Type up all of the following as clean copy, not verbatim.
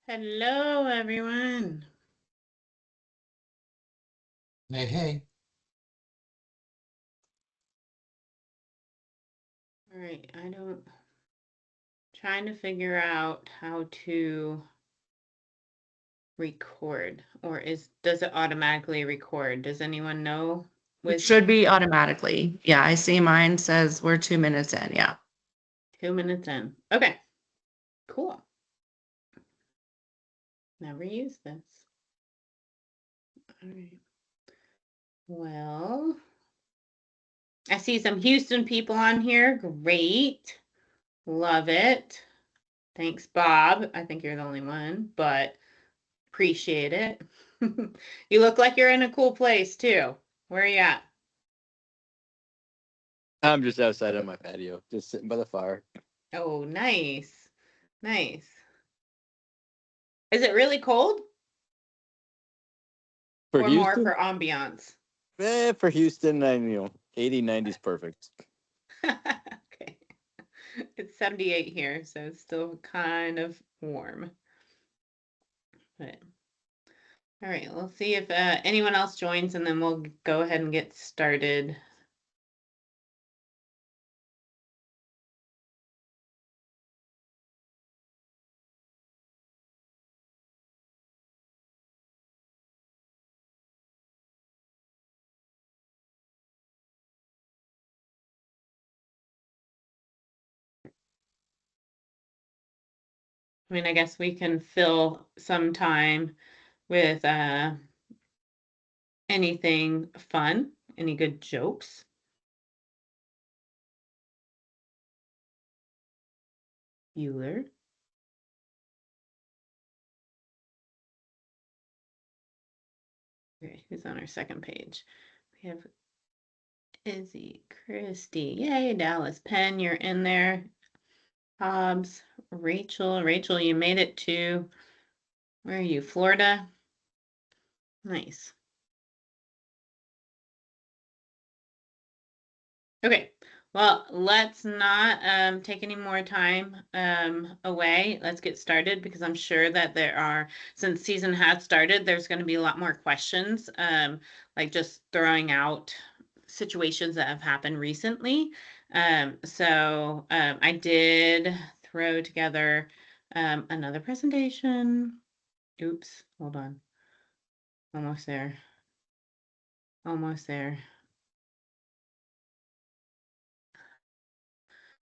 Hello, everyone. Hey, hey. All right, trying to figure out how to record, or does it automatically record? Does anyone know? It should be automatically. Yeah, I see mine says we're 2 minutes in. Yeah. 2 minutes in. Okay, cool. Never used this. All right. Well, I see some Houston people on here. Great. Love it. Thanks, Bob. I think you're the only one, but appreciate it. You look like you're in a cool place too. Where are you at? I'm just outside on my patio, just sitting by the fire. Oh, nice. Nice. Is it really cold? For or Houston, more for ambiance? for Houston, 80, 90 is perfect. Okay. It's 78 here, so it's still kind of warm. But all right, we'll see if anyone else joins and then we'll go ahead and get started. I mean, I guess we can fill some time with anything fun, any good jokes. Bueller. Okay, who's on our second page? We have Izzy, Christy, yay, Dallas, Penn, you're in there. Hobbs, Rachel, you made it to, where are you, Florida? Nice. Okay, well, let's not take any more time away. Let's get started because I'm sure that since season has started, there's going to be a lot more questions, like just throwing out situations that have happened recently. So I did throw together another presentation. Oops, hold on. Almost there. Almost there.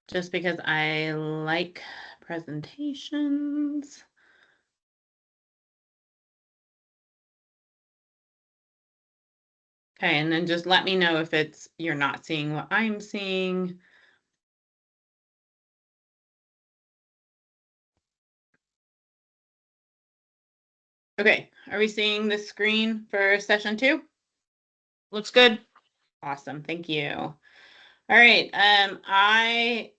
Just because I like presentations. Okay, and then just let me know if you're not seeing what I'm seeing. Okay, are we seeing the screen for session 2? Looks good. Awesome, thank you. All right, I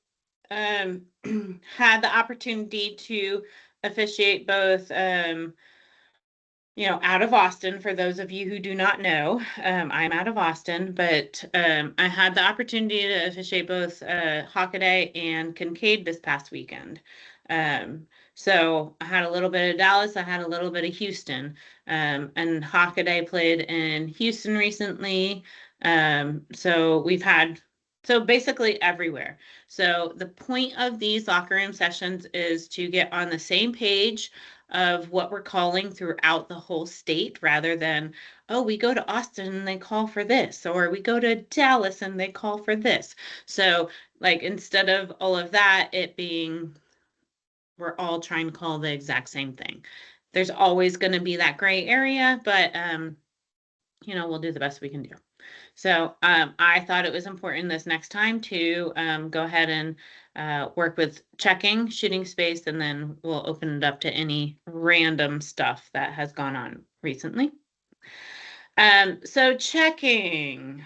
had the opportunity to officiate both, out of Austin. For those of you who do not know, I'm out of Austin, but I had the opportunity to officiate both Hockaday and Kincaid this past weekend. So I had a little bit of Dallas, I had a little bit of Houston, and Hockaday played in Houston recently. So we've had, so basically everywhere. So the point of these locker room sessions is to get on the same page of what we're calling throughout the whole state, rather than, oh, we go to Austin and they call for this, or we go to Dallas and they call for this. So like, instead of all of that, it being, we're all trying to call the exact same thing. There's always going to be that gray area, but we'll do the best we can do. So I thought it was important this next time to go ahead and work with checking shooting space, and then we'll open it up to any random stuff that has gone on recently. So checking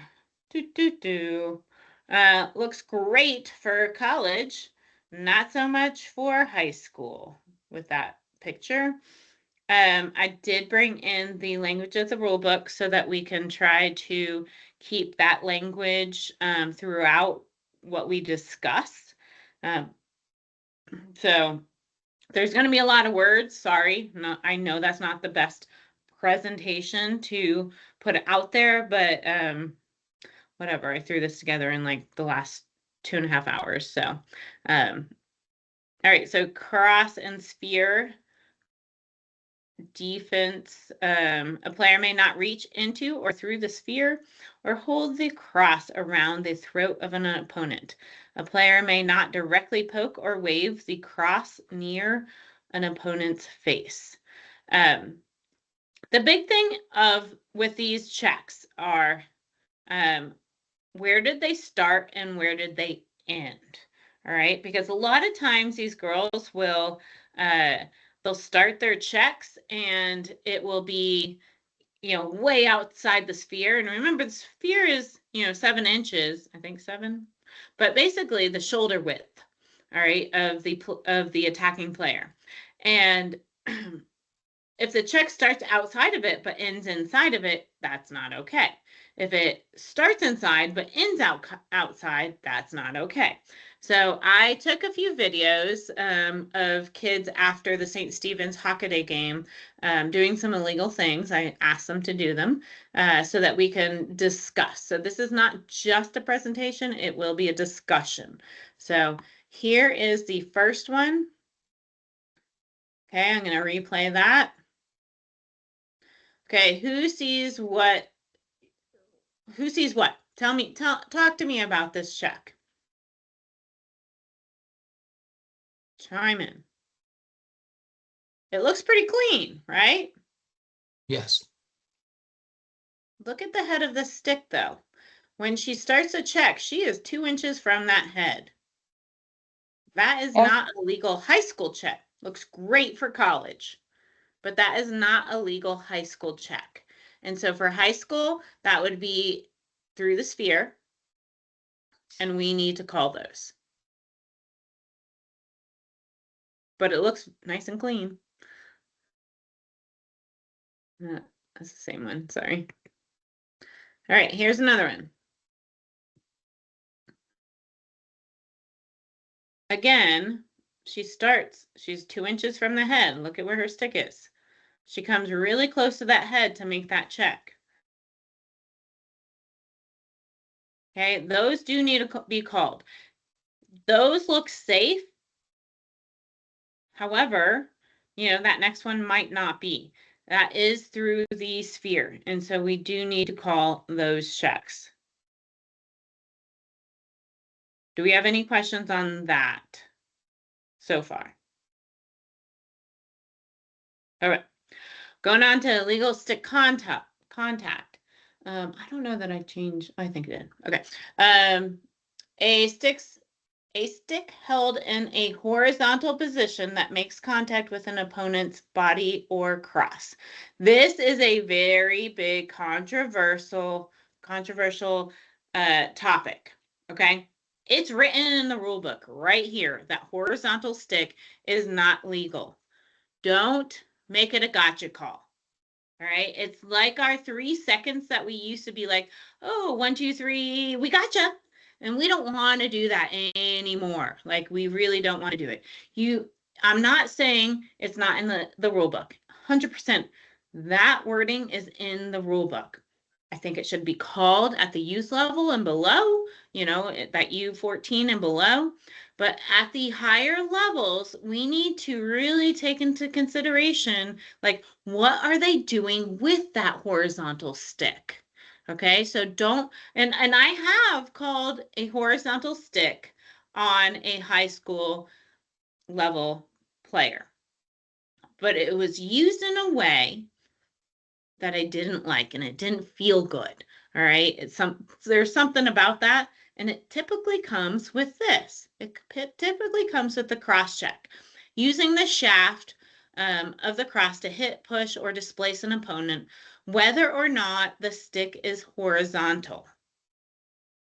looks great for college, not so much for high school with that picture. I did bring in the language of the rule book so that we can try to keep that language throughout what we discuss. So there's going to be a lot of words. Sorry, I know that's not the best presentation to put out there, but whatever. I threw this together in like the last 2.5 hours. So, all right. So cross and sphere defense. A player may not reach into or through the sphere or hold the cross around the throat of an opponent. A player may not directly poke or wave the cross near an opponent's face. The big thing with these checks are where did they start and where did they end? All right, because a lot of times these girls will they'll start their checks and it will be, way outside the sphere. And remember, the sphere is, 7 inches, I think 7, but basically the shoulder width, all right, of the attacking player. And if the check starts outside of it but ends inside of it, that's not okay. If it starts inside but ends outside, that's not okay. So I took a few videos of kids after the St. Stephen's Hockaday game doing some illegal things. I asked them to do them so that we can discuss. So this is not just a presentation, it will be a discussion. So here is the first one. Okay, I'm going to replay that. Okay, who sees what? Who sees what? Talk to me about this check. Chime in. It looks pretty clean, right? Yes. Look at the head of the stick, though. When she starts a check, she is 2 inches from that head. That is not a legal high school check. Looks great for college, but that is not a legal high school check. And so for high school, that would be through the sphere, and we need to call those. But it looks nice and clean. That's the same one, sorry. All right, here's another one. Again, she's 2 inches from the head. Look at where her stick is. She comes really close to that head to make that check. Okay, those do need to be called. Those look safe. However, that next one might not be. That is through the sphere. And so we do need to call those checks. Do we have any questions on that so far? All right. Going on to illegal stick contact. I don't know that I've changed. I think it did. Okay. A stick held in a horizontal position that makes contact with an opponent's body or cross. This is a very big controversial topic. Okay. It's written in the rule book right here that horizontal stick is not legal. don't make it a gotcha call. All right. It's like our 3 seconds that we used to be like, oh, 1, 2, 3, we gotcha. And we don't want to do that anymore. Like, we really don't want to do it. I'm not saying it's not in the rule book. 100%. That wording is in the rule book. I think it should be called at the youth level and below, that U14 and below. But at the higher levels, we need to really take into consideration, like, what are they doing with that horizontal stick? Okay, so and I have called a horizontal stick on a high school level player, but it was used in a way that I didn't like, and it didn't feel good. All right, there's something about that, and it typically comes with this. It typically comes with the cross check, using the shaft of the cross to hit, push, or displace an opponent, whether or not the stick is horizontal.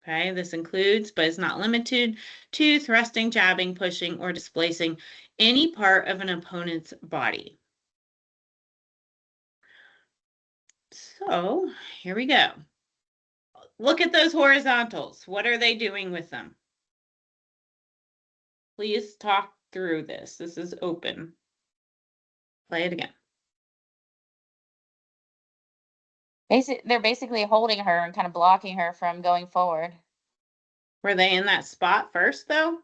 Okay, this includes, but is not limited to, thrusting, jabbing, pushing, or displacing any part of an opponent's body. So here we go. Look at those horizontals. What are they doing with them? Please talk through this. This is open. Play it again. They're basically holding her and kind of blocking her from going forward. Were they in that spot first, though?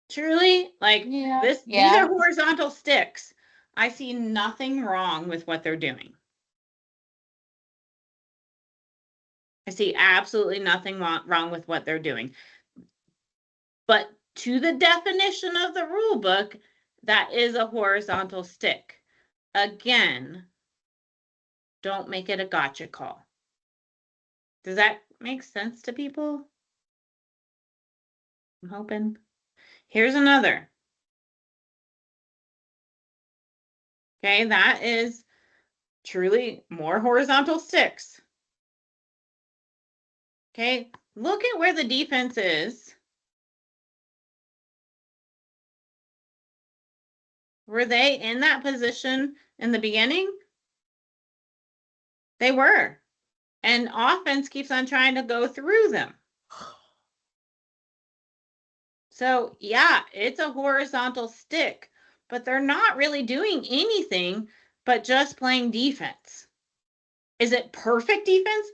Truly, like, these are horizontal sticks. I see nothing wrong with what they're doing. I see absolutely nothing wrong with what they're doing. But to the definition of the rule book, that is a horizontal stick. Again, don't make it a gotcha call. Does that make sense to people? I'm hoping. Here's another. Okay, that is truly more horizontal sticks. Okay, look at where the defense is. Were they in that position in the beginning? They were. And offense keeps on trying to go through them. So, yeah, it's a horizontal stick, but they're not really doing anything but just playing defense. Is it perfect defense?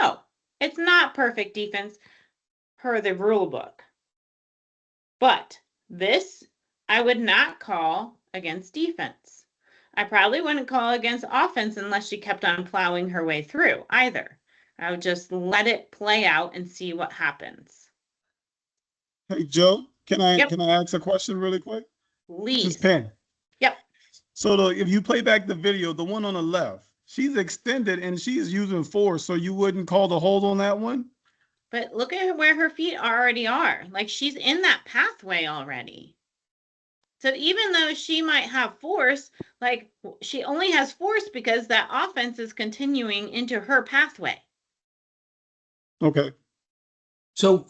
No, it's not perfect defense per the rule book. But this, I would not call against defense. I probably wouldn't call against offense unless she kept on plowing her way through either. I would just let it play out and see what happens. Hey, Joe, can I Yep. ask a question really quick? Please. This is Penn. Yep. So if you play back the video, the one on the left, she's extended and she's using force, so you wouldn't call the hold on that one? But look at where her feet already are. Like, she's in that pathway already. So even though she might have force, like, she only has force because that offense is continuing into her pathway. Okay. So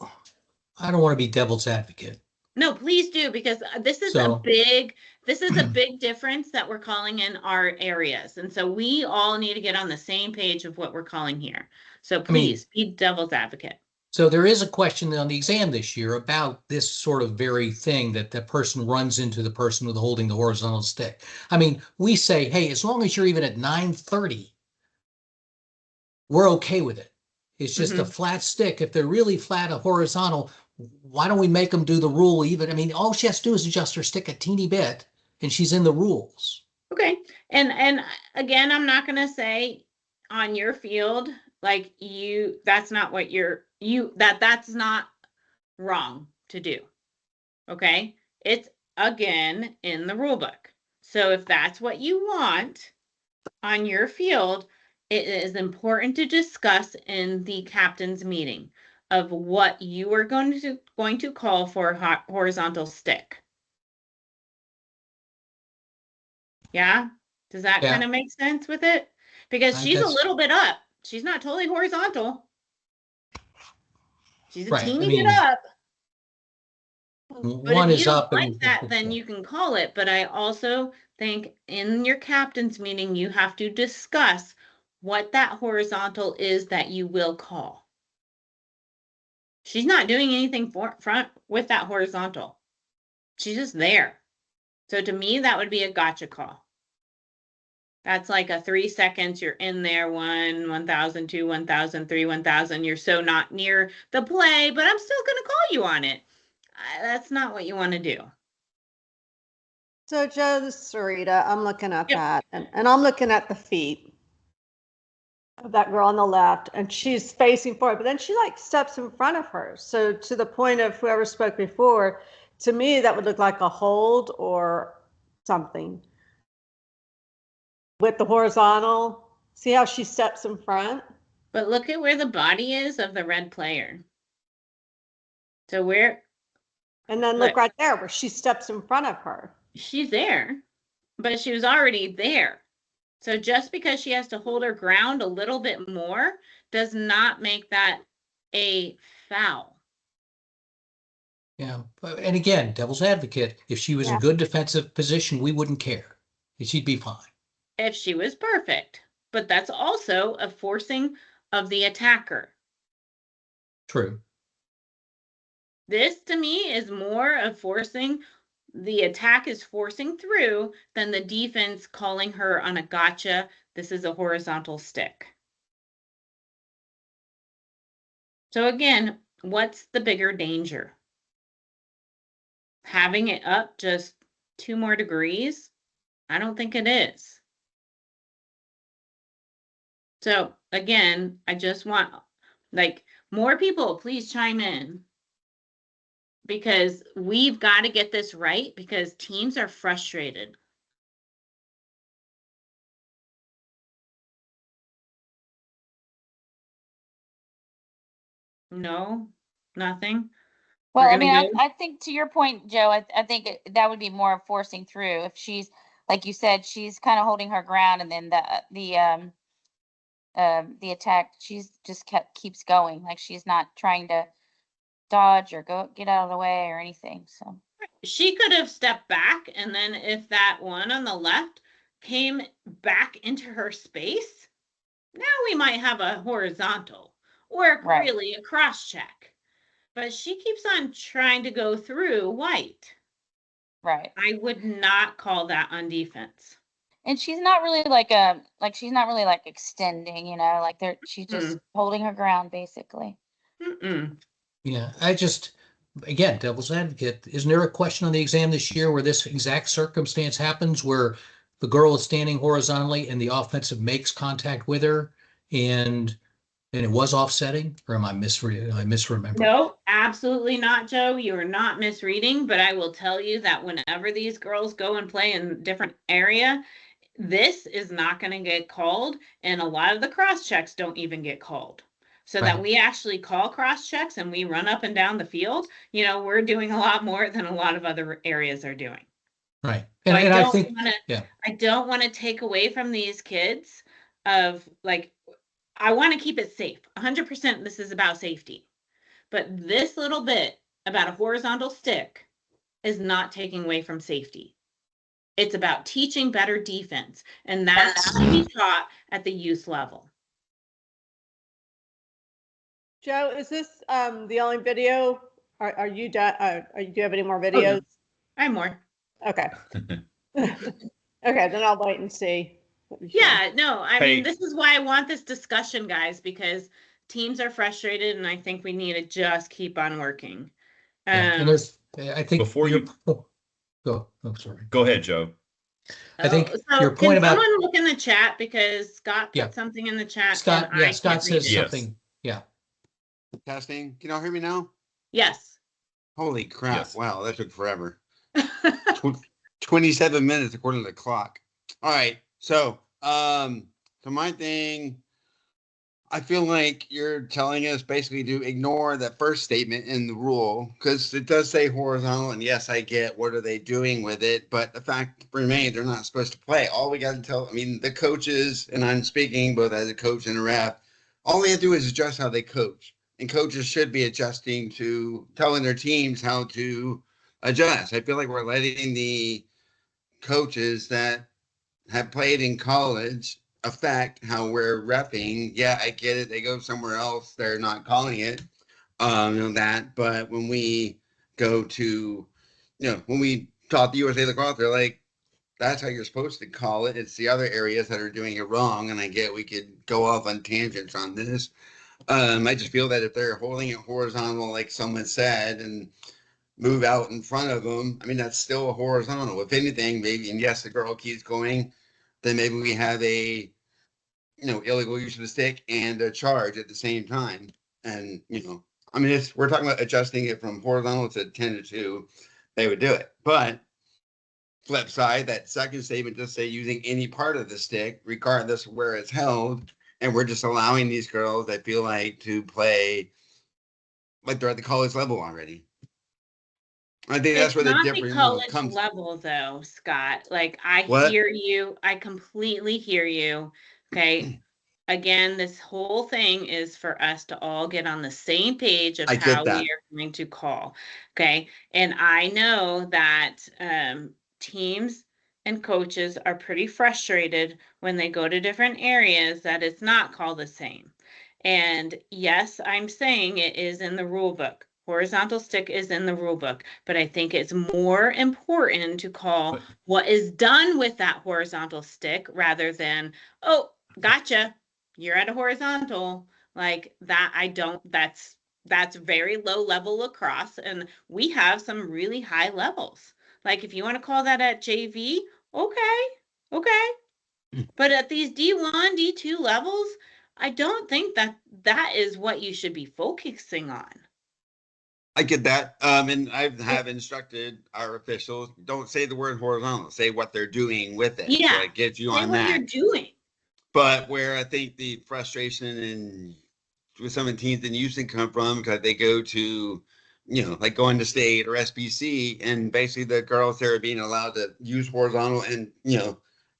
I don't want to be devil's advocate. No, please do, because this is a big difference that we're calling in our areas. And so we all need to get on the same page of what we're calling here. So please be devil's advocate. So there is a question on the exam this year about this sort of very thing that the person runs into the person with holding the horizontal stick. I mean, we say, hey, as long as you're even at 930, we're okay with it. It's just a flat stick. If they're really flat, a horizontal, why don't we make them do the rule even? I mean, all she has to do is adjust her stick a teeny bit and she's in the rules. Okay. And again, I'm not going to say on your field, like, that's not what that's not wrong to do. Okay. It's again in the rule book. So if that's what you want on your field, it is important to discuss in the captain's meeting of what you are going to call for a horizontal stick. Yeah? Does that kind of make sense with it? Because she's a little bit up. She's not totally horizontal. She's a Right, I teeny mean, bit up. But one if is you don't up and like that, then you can call it. But I also think in your captain's meeting, you have to discuss what that horizontal is that you will call. She's not doing anything front with that horizontal. She's just there. So to me, that would be a gotcha call. That's like a 3 seconds. You're in there, 1,000, 2, 1,000, 3, 1,000. You're so not near the play, but I'm still going to call you on it. That's not what you want to do. So Joe, this is Sarita. I'm looking at Yep. that and I'm looking at the feet of that girl on the left and she's facing forward, but then she like steps in front of her. So to the point of whoever spoke before, to me, that would look like a hold or something. With the horizontal, see how she steps in front? But look at where the body is of the red player. So where And then look right there where she steps in front of her. she's there, but she was already there. So just because she has to hold her ground a little bit more does not make that a foul. Yeah, and again, devil's advocate, if she was Yeah. in good defensive position, we wouldn't care. She'd be fine. If she was perfect, but that's also a forcing of the attacker. True. This to me is more of forcing, the attack is forcing through than the defense calling her on a gotcha. This is a horizontal stick. So again, what's the bigger danger? Having it up just 2 more degrees? I don't think it is. So again, I just want like more people, please chime in. Because we've got to get this right because teams are frustrated. No, nothing. Well, We're I gonna mean, go. I think to your point, Joe, I think that would be more of forcing through. If she's, like you said, she's kind of holding her ground, and then the attack, she's just keeps going, like she's not trying to dodge or get out of the way or anything. So She could have stepped back, and then if that one on the left came back into her space, now we might have a horizontal or Right. really a cross check. But she keeps on trying to go through white. right, I would not call that on defense. and she's not really she's not really like extending, like she's just holding her ground basically. Mm-mm. Yeah, again, devil's advocate, isn't there a question on the exam this year where this exact circumstance happens where the girl is standing horizontally and the offensive makes contact with her and it was offsetting, or am I misremembering? No, absolutely not, Joe. You are not misreading, but I will tell you that whenever these girls go and play in different area, this is not going to get called, and a lot of the cross checks don't even get called. So that Right. we actually call cross checks and we run up and down the field, we're doing a lot more than a lot of other areas are doing. Right. So And I think, I don't want to take away from these kids of like, I want to keep it safe. 100% this is about safety. But this little bit about a horizontal stick is not taking away from safety. It's about teaching better defense. And that's to be taught at the youth level. Joe, is this the only video? Are you done? Do you have any more videos? I have more. Okay. Okay, then I'll wait and see. Yeah, no, I Hey. mean, this is why I want this discussion, guys, because teams are frustrated and I think we need to just keep on working. and there's, I think. Before you- Sorry. Go ahead, Joe. I think so your point can about- someone look in the chat because Scott put Yeah. something in the chat. Scott, and I Scott can't read says it. Yes. something. Yeah. Testing. Can y'all hear me now? Yes. Holy crap. Yes. Wow, that took forever. 27 minutes according to the clock. All right. So my thing, I feel like you're telling us basically to ignore that first statement in the rule because it does say horizontal. And yes, I get what are they doing with it. But the fact remains, they're not supposed to play. All we got to tell, the coaches, and I'm speaking both as a coach and a ref, all we have to do is adjust how they coach. and coaches should be adjusting to telling their teams how to adjust. I feel like we're letting the coaches that have played in college affect how we're repping. Yeah, I get it. They go somewhere else, they're not calling it, that. But when we go to, when we taught the USA lacrosse, they're like, that's how you're supposed to call it. It's the other areas that are doing it wrong. And I get we could go off on tangents on this. I just feel that if they're holding it horizontal, like someone said, and move out in front of them, I mean, that's still a horizontal. If anything, maybe, and yes, the girl keeps going, then maybe we have a, illegal use of the stick and a charge at the same time. And, I mean, we're talking about adjusting it from horizontal to 10 to 2, they would do it. But flip side, that second statement just say using any part of the stick, regardless of where it's held. And we're just allowing these girls, I feel like, to play like they're at the college level already. I think that's where the It's not the difference college comes. level though, Scott. Like I What? hear you. I completely hear you. Okay. Again, this whole thing is for us to all get on the same page of I get how that. we are going to call. Okay. And I know that teams and coaches are pretty frustrated when they go to different areas that it's not called the same. And yes, I'm saying it is in the rule book. Horizontal stick is in the rule book, but I think it's more important to call what is done with that horizontal stick rather than, oh, gotcha, you're at a horizontal. Like that, that's very low level lacrosse, and we have some really high levels. Like if you want to call that at JV, okay. But at these D1, D2 levels, I don't think that is what you should be focusing on. I get that. And I have instructed our officials, don't say the word horizontal, say what they're doing with it. Yeah. So it gets you Say on what that. you're doing. But where I think the frustration and with some of the teams in Houston come from, because they go to, like going to state or SBC, and basically the girls there are being allowed to use horizontal and,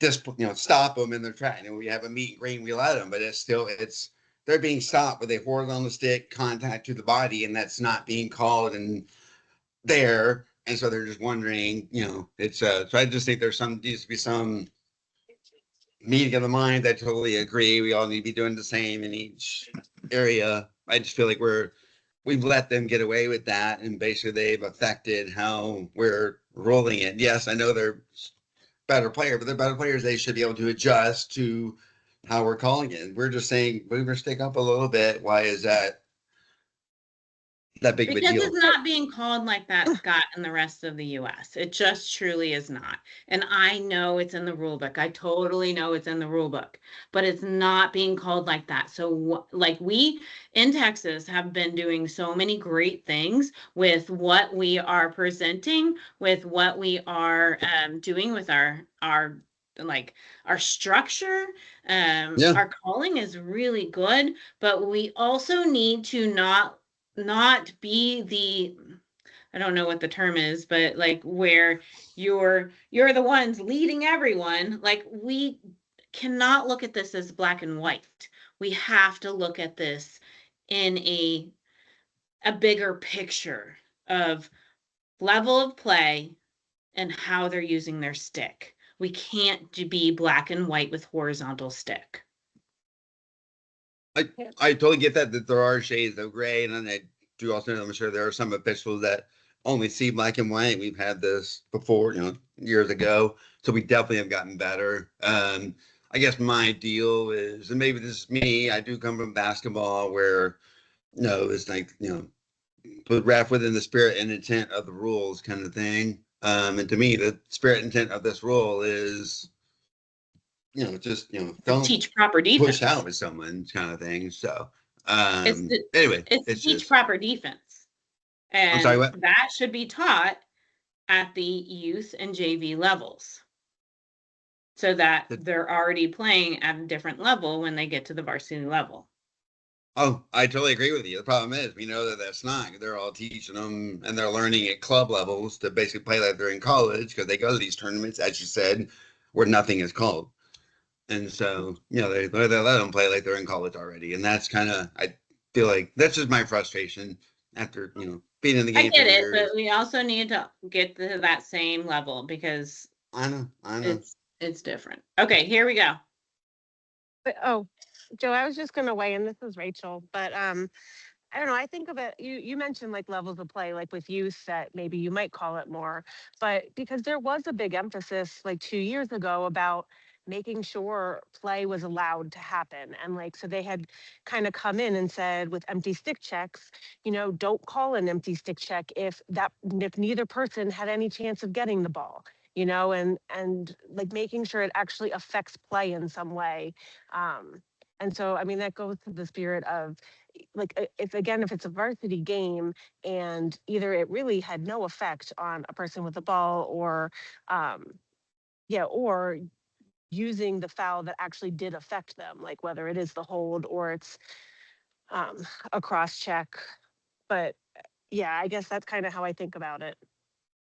just, stop them in their track. And we have a meet and greet, we let them, but they're being stopped with a horizontal stick contact to the body, and that's not being called and there. And so they're just wondering, it's so I just think needs to be some meeting of the minds. I totally agree. We all need to be doing the same in each area. I just feel like we've let them get away with that, and basically they've affected how we're rolling it. Yes, I know they're better player, but they're better players. They should be able to adjust to how we're calling it. We're just saying move our stick up a little bit. Why is that big of a Because deal? it's not being called like that, Scott, in the rest of the US. It just truly is not. And I know it's in the rule book. I totally know it's in the rule book, but it's not being called like that. So like we in Texas have been doing so many great things with what we are presenting, with what we are doing with our like our structure. Yeah. Our calling is really good, but we also need to not be the, I don't know what the term is, but like where you're the ones leading everyone. Like we cannot look at this as black and white. We have to look at this in a bigger picture of level of play and how they're using their stick. We can't be black and white with horizontal stick. I totally get that there are shades of gray, and then I do also know, I'm sure there are some officials that only see black and white. We've had this before, years ago, so we definitely have gotten better. I guess my deal is, and maybe this is me, I do come from basketball where, it's like, put ref within the spirit and intent of the rules kind of thing. And to me, the spirit intent of this rule is, just, don't Teach proper defense. push out with someone kind of thing. So It's anyway, it's to it's teach just, proper defense. And sorry, what? that should be taught at the youth and JV levels, so that they're already playing at a different level when they get to the varsity level. Oh, I totally agree with you. The problem is we know that that's not. They're all teaching them, and they're learning at club levels to basically play like they're in college, because they go to these tournaments, as you said, where nothing is called. And so, they let them play like they're in college already. And that's kind of, feel like that's just my frustration after, being in the game I get for it, years. but we also need to get to that same level because I know. it's different. Okay, here we go. But, Joe, I was just gonna weigh in. This is Rachel, but I don't know. I think of it. You mentioned like levels of play, like with youth, that maybe you might call it more, but because there was a big emphasis like 2 years ago about making sure play was allowed to happen, and like so they had kind of come in and said with empty stick checks, don't call an empty stick check if neither person had any chance of getting the ball. And like making sure it actually affects play in some way. And so, I mean, that goes to the spirit of like, if it's a varsity game and either it really had no effect on a person with the ball or, or using the foul that actually did affect them, like whether it is the hold or it's a cross check. But yeah, I guess that's kind of how I think about it.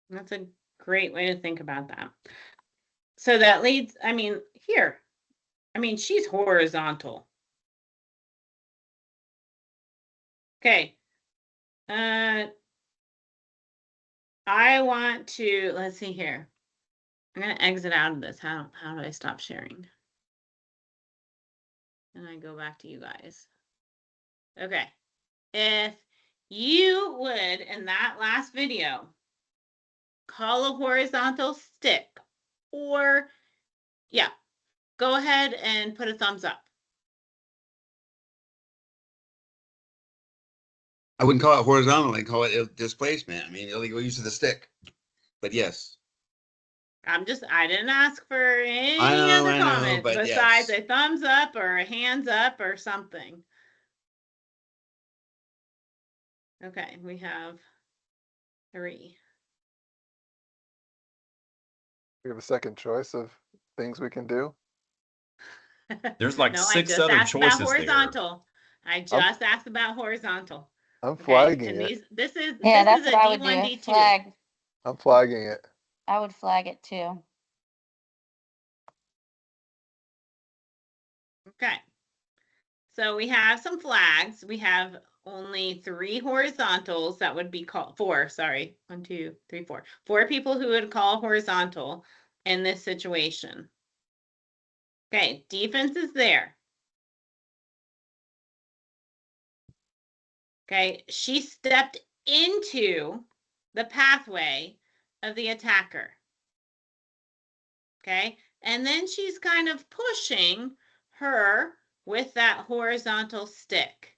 That's a great way to think about that. So that leads, she's horizontal. Okay. I want to, let's see here. I'm going to exit out of this. How do I stop sharing? And I go back to you guys. Okay. If you would, in that last video, call a horizontal stick, or go ahead and put a thumbs up. I wouldn't call it horizontal. I'd call it displacement. I mean, illegal use of the stick. But yes. I didn't ask for any I other know, comments but besides yes. a thumbs up or a hands up or something. Okay, we have 3. We have a second choice of things we can do. There's like No, 6 other choices about there. horizontal. I just asked about horizontal. I'm Okay, flagging and it. this is that's a what I would D1, do. D2. Flag. I'm flagging it. I would flag it too. Okay. So we have some flags. We have only 3 horizontals that would be called 4. Sorry. 1, 2, 3, 4. 4 people who would call horizontal in this situation. Okay, defense is there. Okay, she stepped into the pathway of the attacker. Okay, and then she's kind of pushing her with that horizontal stick.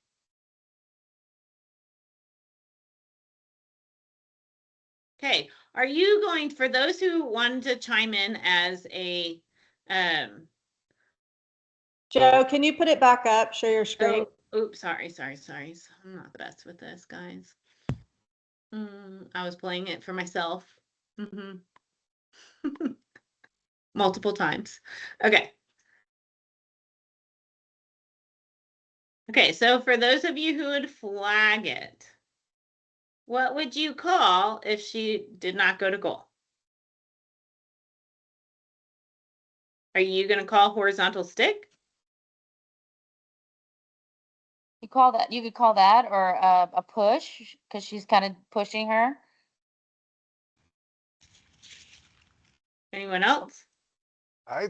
Okay, are you going, for those who wanted to chime in as a, Joe, can you put it back up? Share your screen. oops, sorry. I'm not the best with this, guys. I was playing it for myself. Multiple times. Okay. Okay, so for those of you who would flag it, what would you call if she did not go to goal? Are you going to call horizontal stick? You could call that or a push because she's kind of pushing her. Anyone else?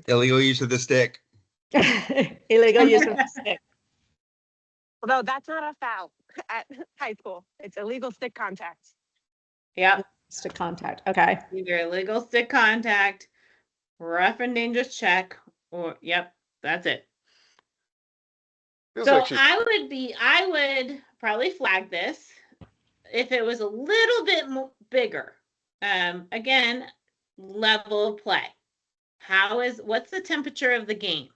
Illegal use of the stick. Illegal use of the stick. Although that's not a foul at high school. It's illegal stick contact. Yep. Stick contact. Okay. Either illegal stick contact, rough and dangerous check, or yep, that's it. Feels So like I would probably flag this if it was a little bit bigger. Again, level of play. What's the temperature of the game?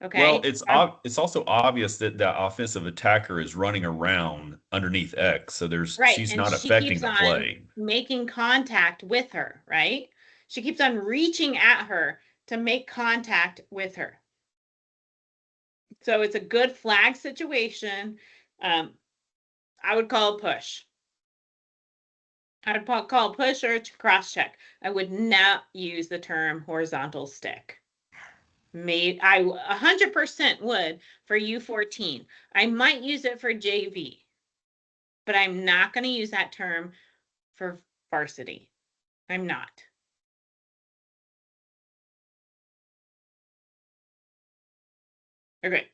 Okay. Well, it's also obvious that the offensive attacker is running around underneath X, so she's and not she affecting keeps the on play. making contact with her, right? She keeps on reaching at her to make contact with her. So it's a good flag situation. I would call a push. I would call a push or cross check. I would not use the term horizontal stick. I 100% would for U14. I might use it for JV, but I'm not going to use that term for varsity. I'm not. Okay.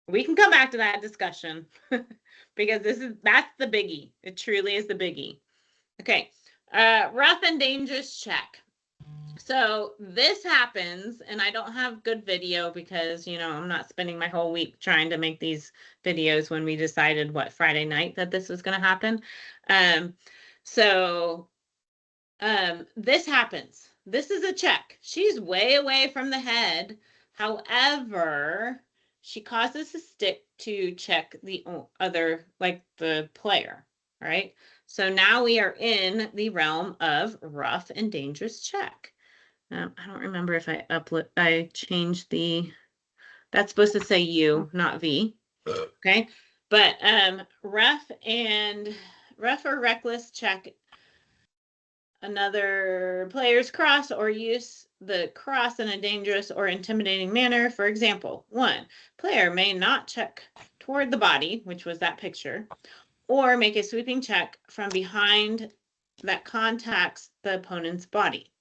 We can come back to that discussion because that's the biggie. It truly is the biggie. Okay. Rough and dangerous check. So this happens, and I don't have good video because, you know, I'm not spending my whole week trying to make these videos when we decided Friday night that this was going to happen. This happens. This is a check. She's way away from the head. However, she causes the stick to check the other, like the player, right? So now we are in the realm of rough and dangerous check. I don't remember if I changed that's supposed to say U, not V. Okay. But rough or reckless check another player's cross or use the cross in a dangerous or intimidating manner. For example, 1, player may not check toward the body, which was that picture, or make a sweeping check from behind that contacts the opponent's body.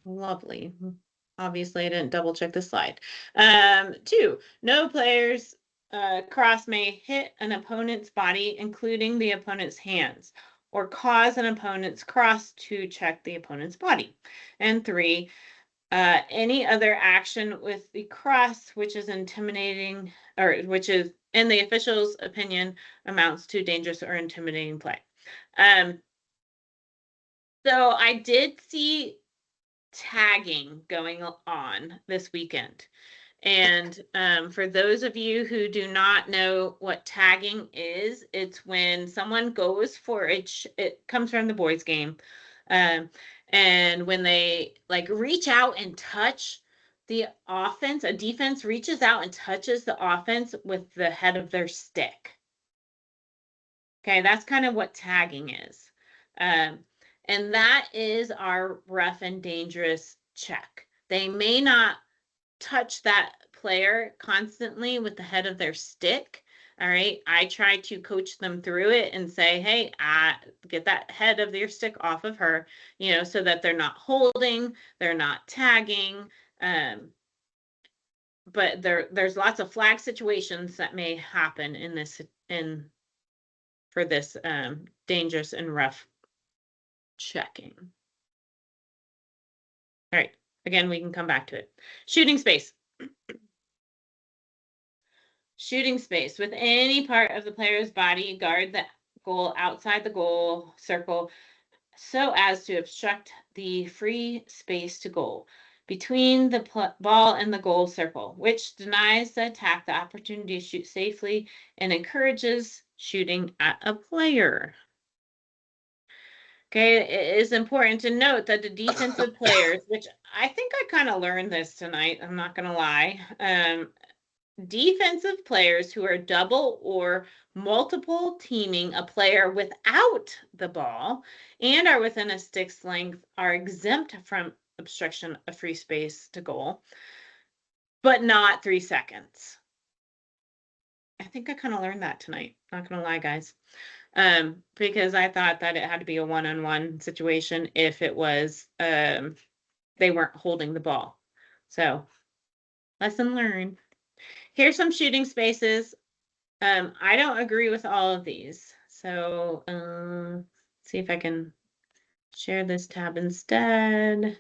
Lovely. Obviously, I didn't double check the slide. 2, no player's cross may hit an opponent's body, including the opponent's hands, or cause an opponent's cross to check the opponent's body. And 3, any other action with the cross which is intimidating, or which is, in the official's opinion, amounts to dangerous or intimidating play. So I did see tagging going on this weekend. And for those of you who do not know what tagging is, it's when someone goes for it comes from the boys game. And when they like reach out and touch the offense, a defense reaches out and touches the offense with the head of their stick. Okay, that's kind of what tagging is. And that is our rough and dangerous check. They may not touch that player constantly with the head of their stick. All right. I try to coach them through it and say, hey, get that head of your stick off of her, you know, so that they're not holding, they're not tagging. But there's lots of flag situations that may happen for this dangerous and rough checking. All right. Again, we can come back to it. Shooting space. Shooting space. With any part of the player's body, guard the goal outside the goal circle so as to obstruct the free space to goal between the ball and the goal circle, which denies the attack the opportunity to shoot safely and encourages shooting at a player. Okay, it is important to note that the defensive players, which I think I kind of learned this tonight, I'm not going to lie, defensive players who are double or multiple teaming a player without the ball and are within a stick's length are exempt from obstruction of free space to goal, but not 3 seconds. I think I kind of learned that tonight, not going to lie, guys. Because I thought that it had to be a one-on-one situation if it was they weren't holding the ball. So lesson learned. Here's some shooting spaces. I don't agree with all of these. So see if I can share this tab instead.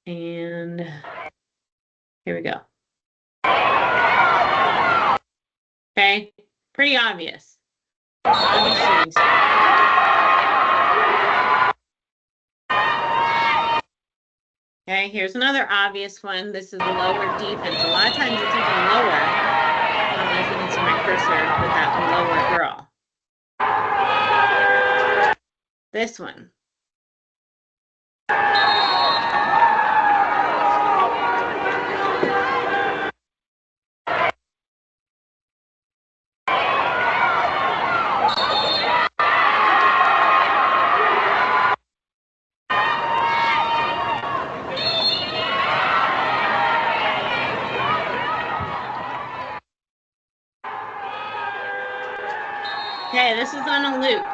And here we go. Okay, pretty obvious. Okay, here's another obvious one. This is lower defense. A lot of times it's even lower. I don't know if you can see my cursor with that lower girl. This one. This is on a loop.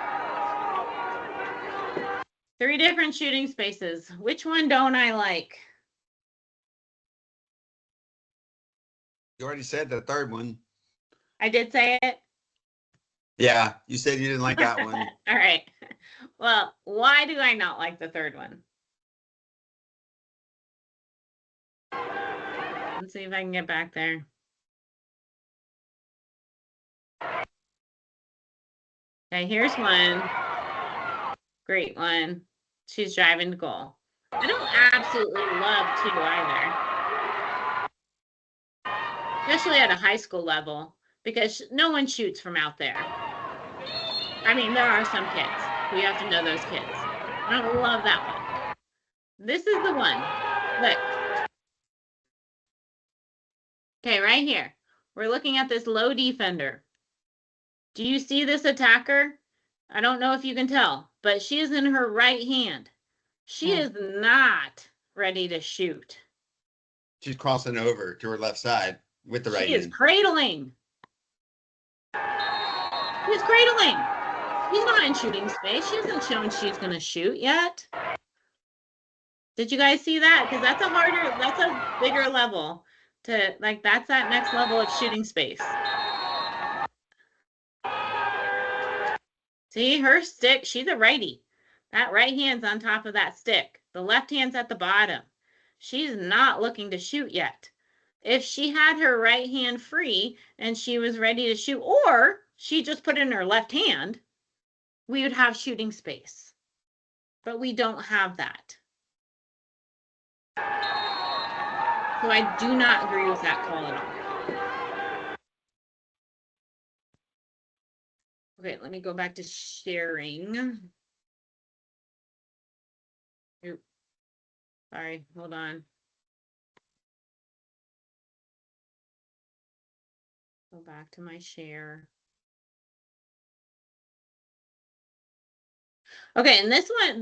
3 different shooting spaces. Which one don't I like? You already said the third one. I did say it. Yeah, you said you didn't like that one. All right. Well, why do I not like the third one? Let's see if I can get back there. Okay, here's one. Great one. She's driving to goal. I don't absolutely love 2 either. Especially at a high school level, because no one shoots from out there. I mean, there are some kids. We have to know those kids. I don't love that one. This is the one. Look. Okay, right here. We're looking at this low defender. Do you see this attacker? I don't know if you can tell, but she is in her right hand. She is not ready to shoot. She's crossing over to her left side with the right She is hand. cradling. She's cradling. She's not in shooting space. She hasn't shown she's going to shoot yet. Did you guys see that? Because that's a bigger level to, like, that's that next level of shooting space. See, her stick, she's a righty. That right hand's on top of that stick. The left hand's at the bottom. She's not looking to shoot yet. If she had her right hand free and she was ready to shoot, or she just put it in her left hand, we would have shooting space. But we don't have that. So I do not agree with that call at all. Okay, let me go back to sharing. Oop. Sorry, hold on. Go back to my share. Okay, and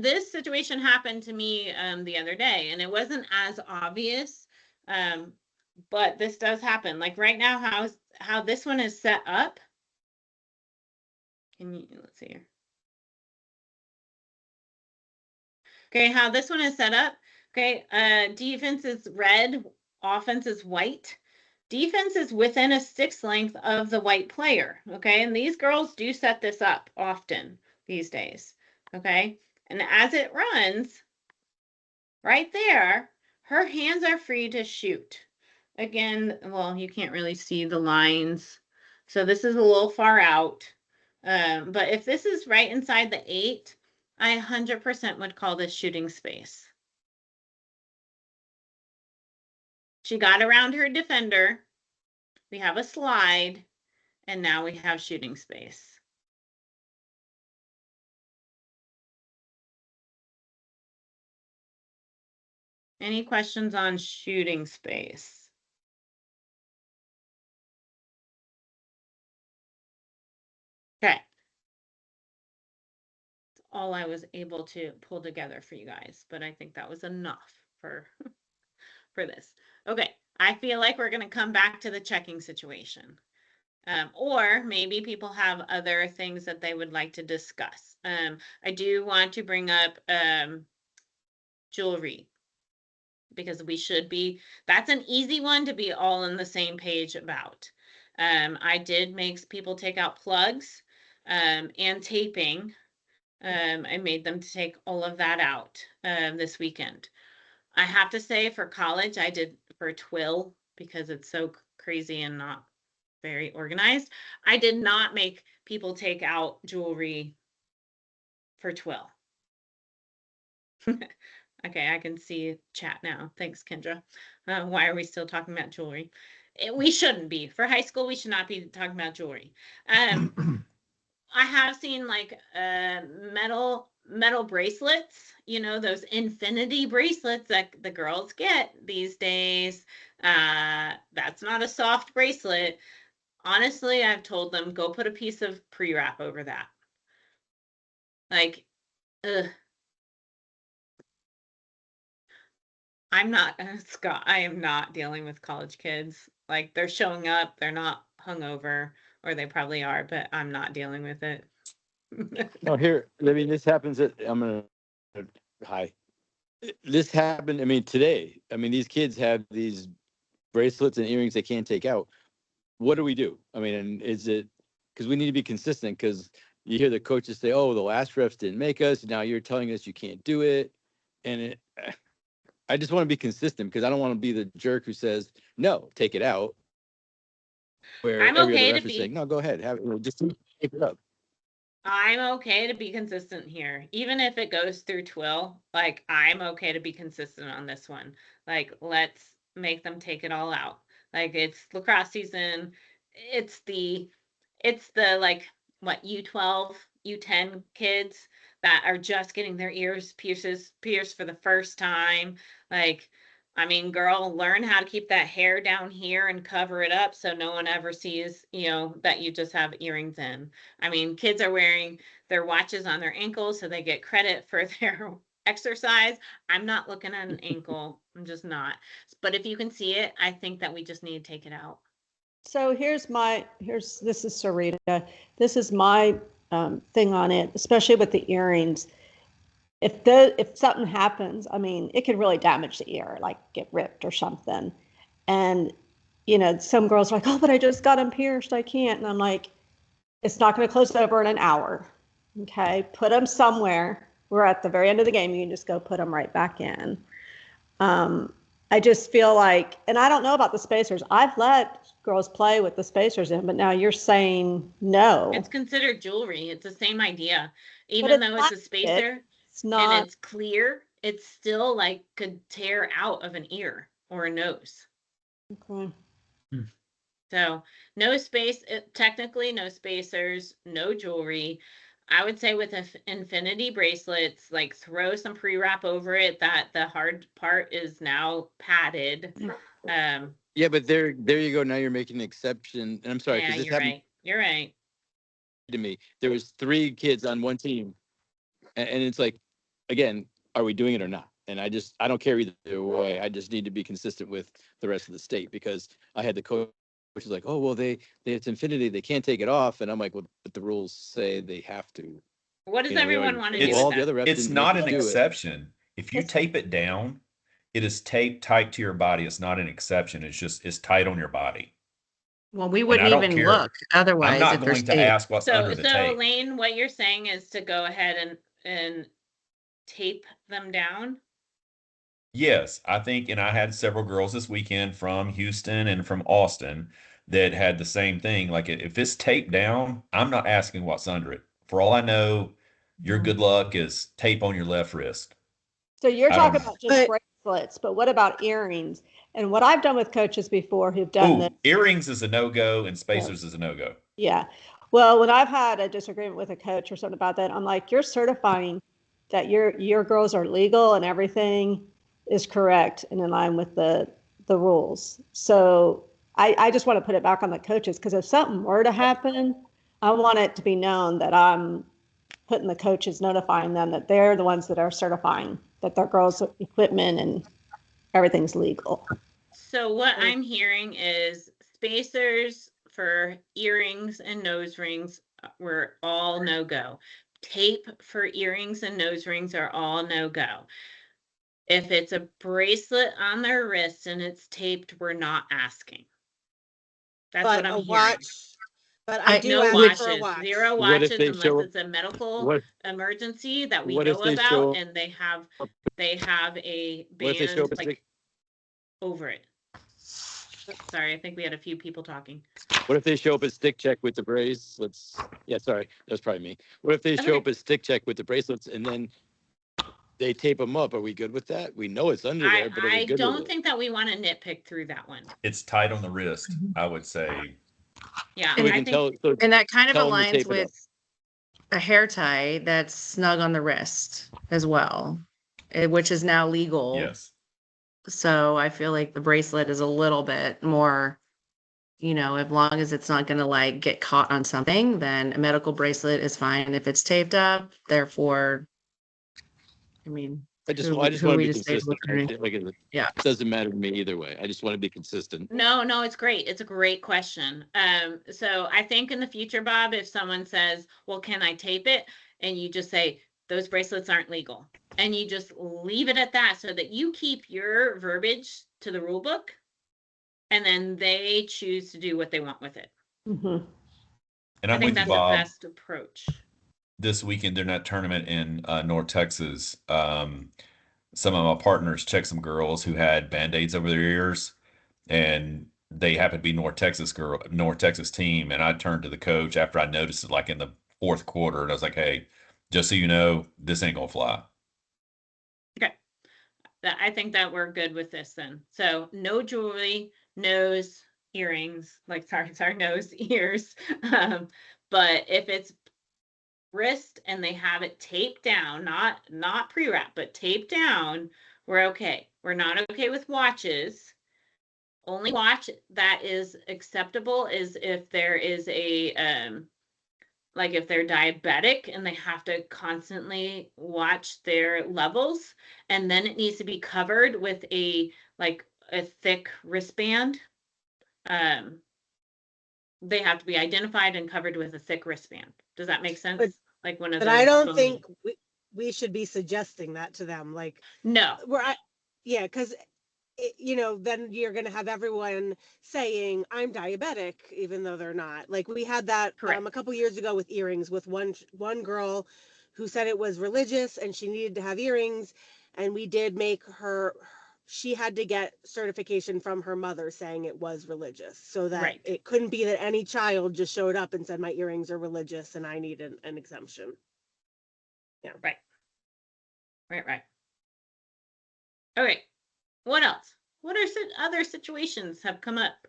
this situation happened to me the other day, and it wasn't as obvious, but this does happen. Like right now, how this one is set up. Let's see here. Okay, how this one is set up. Okay, defense is red, offense is white. Defense is within a stick's length of the white player. Okay, and these girls do set this up often these days. Okay, and as it runs, right there, her hands are free to shoot. Again, well, you can't really see the lines, so this is a little far out. But if this is right inside the 8, I 100% would call this shooting space. She got around her defender. We have a slide, and now we have shooting space. Any questions on shooting space? Okay. That's all I was able to pull together for you guys, but I think that was enough for this. Okay, I feel like we're going to come back to the checking situation. Or maybe people have other things that they would like to discuss. I do want to bring up jewelry, because we should be, that's an easy one to be all on the same page about. I did make people take out plugs and taping. I made them to take all of that out this weekend. I have to say, for college, I did for twill, because it's so crazy and not very organized. I did not make people take out jewelry for twill. Okay, I can see chat now. Thanks, Kendra. Why are we still talking about jewelry? We shouldn't be. For high school, we should not be talking about jewelry. I have seen like metal bracelets, you know, those infinity bracelets that the girls get these days. That's not a soft bracelet. Honestly, I've told them, go put a piece of pre-wrap over that. Like, ugh. I'm not, Scott, I am not dealing with college kids. Like, they're showing up, they're not hungover, or they probably are, but I'm not dealing with it. No, here, I mean, this happens at, hi. This happened, I mean, today, I mean, these kids have these bracelets and earrings they can't take out. What do we do? I mean, and is it, because we need to be consistent, because you hear the coaches say, oh, the last refs didn't make us, now you're telling us you can't do it. And I just want to be consistent, because I don't want to be the jerk who says, no, take it out. Where I'm every okay other to ref is be- saying, no, go ahead, have it, just take it up. I'm okay to be consistent here, even if it goes through Twill. Like, I'm okay to be consistent on this one. Like, let's make them take it all out. Like, it's lacrosse season. It's the like what, U12, U10 kids that are just getting their ears pierced for the first time. Like, I mean, girl, learn how to keep that hair down here and cover it up so no one ever sees, that you just have earrings in. I mean, kids are wearing their watches on their ankles so they get credit for their exercise. I'm not looking at an ankle. I'm just not. But if you can see it, I think that we just need to take it out. So this is Sarita. This is my thing on it, especially with the earrings. If something happens, I mean, it could really damage the ear, like get ripped or something. And, some girls are like, oh, but I just got them pierced, I can't. And I'm like, it's not going to close over in an hour. Okay, put them somewhere. We're at the very end of the game. You can just go put them right back in. I just feel like, and I don't know about the spacers. I've let girls play with the spacers in, but now you're saying no. It's considered jewelry. It's the same idea. Even though it's a spacer it's not, and it's clear, it's still like could tear out of an ear or a nose. okay. So no space, technically no spacers, no jewelry. I would say with infinity bracelets, like throw some pre-wrap over it, that the hard part is now padded. Yeah, but there you go. Now you're making an exception. And I'm sorry, Yeah, because this you're happened right. You're right. to me. There was 3 kids on one team. And it's like, again, are we doing it or not? And I don't care either way. I just need to be consistent with the rest of the state, because I had the coach, which is like, oh, well, it's infinity. They can't take it off. And I'm like, well, but the rules say they have to. What does You know, we everyone already- want to It's- do Well, all with the that? other refs It's didn't not make an us do it. exception. If you tape it down, it is taped tight to your body. It's not an exception. It's tight on your body. Well, we I wouldn't don't even care. look I'm otherwise not if they're going to taped. ask what's under the So tape. Elaine, what you're saying is to go ahead and tape them down. Yes, I think, and I had several girls this weekend from Houston and from Austin that had the same thing. Like, if it's taped down, I'm not asking what's under it. For all I know, your good luck is tape on your left wrist. So you're I don't talking know. about just bracelets, but what about earrings? And what I've done with coaches before who've done this. Ooh, earrings is a no-go and spacers is a no-go. Yeah. Well, when I've had a disagreement with a coach or something about that, I'm like, you're certifying that your girls are legal and everything is correct and in line with the rules. So I just want to put it back on the coaches, because if something were to happen, I want it to be known that I'm putting the coaches, notifying them that they're the ones that are certifying that their girls' equipment and everything's legal. So what I'm hearing is spacers for earrings and nose rings were all no-go. Tape for earrings and nose rings are all no-go. If it's a bracelet on their wrist and it's taped, we're not asking. That's But what I'm a hearing. watch, but I do No ask watches, for a watch. 0 What if watches they unless show- it's a medical What emergency that we what if know they about, show- and they have a what if they show band up at like over it. Sorry, I think we had a few people talking. What if they show up at stick check with the bracelets? Yeah, sorry, that was probably me. What if they That's show okay. up at stick check with the bracelets and then they tape them up? Are we good with that? We know it's under there, but are we I good don't with it? think that we want to nitpick through that one. It's tight on the wrist, I would say. Yeah, So we I can think tell, so And that kind of tell 'em to aligns tape it up. with a hair tie that's snug on the wrist as well, which is now legal. Yes. So I feel like the bracelet is a little bit more, as long as it's not going to like get caught on something, then a medical bracelet is fine. If it's taped up, therefore, I mean, I just Who want to we be just say consistent. returning. Like, it Yeah. doesn't matter to me either way. I just want to be consistent. No, it's great. It's a great question. So I think in the future, Bob, if someone says, well, can I tape it? And you just say, those bracelets aren't legal. And you just leave it at that so that you keep your verbiage to the rule book. And then they choose to do what they want with it. Mhm. And I I'm think with you, that's the Bob. best approach. This weekend during that tournament in North Texas, some of my partners checked some girls who had band-aids over their ears, and they happened to be North Texas team. And I turned to the coach after I noticed it, like in the fourth quarter, and I was like, "Hey, just so you know, this ain't gonna fly." Okay. I think that we're good with this then. So no jewelry, nose, earrings, like sorry, nose, ears. But if it's wrist and they have it taped down, not pre-wrap, but taped down, we're okay. We're not okay with watches. Only watch that is acceptable is if there is a like if they're diabetic and they have to constantly watch their levels, and then it needs to be covered with a thick wristband. They have to be identified and covered with a thick wristband. Does that make sense? But- Like one of But those I don't bony- think we should be suggesting that to them. Like, No. yeah, because then you're going to have everyone saying I'm diabetic, even though they're not. Like we had that Correct. a couple years ago with earrings with one girl who said it was religious and she needed to have earrings, and we did make her. She had to get certification from her mother saying it was religious, so that Right. it couldn't be that any child just showed up and said my earrings are religious and I need an exemption. Right. Okay. What else? What are other situations have come up?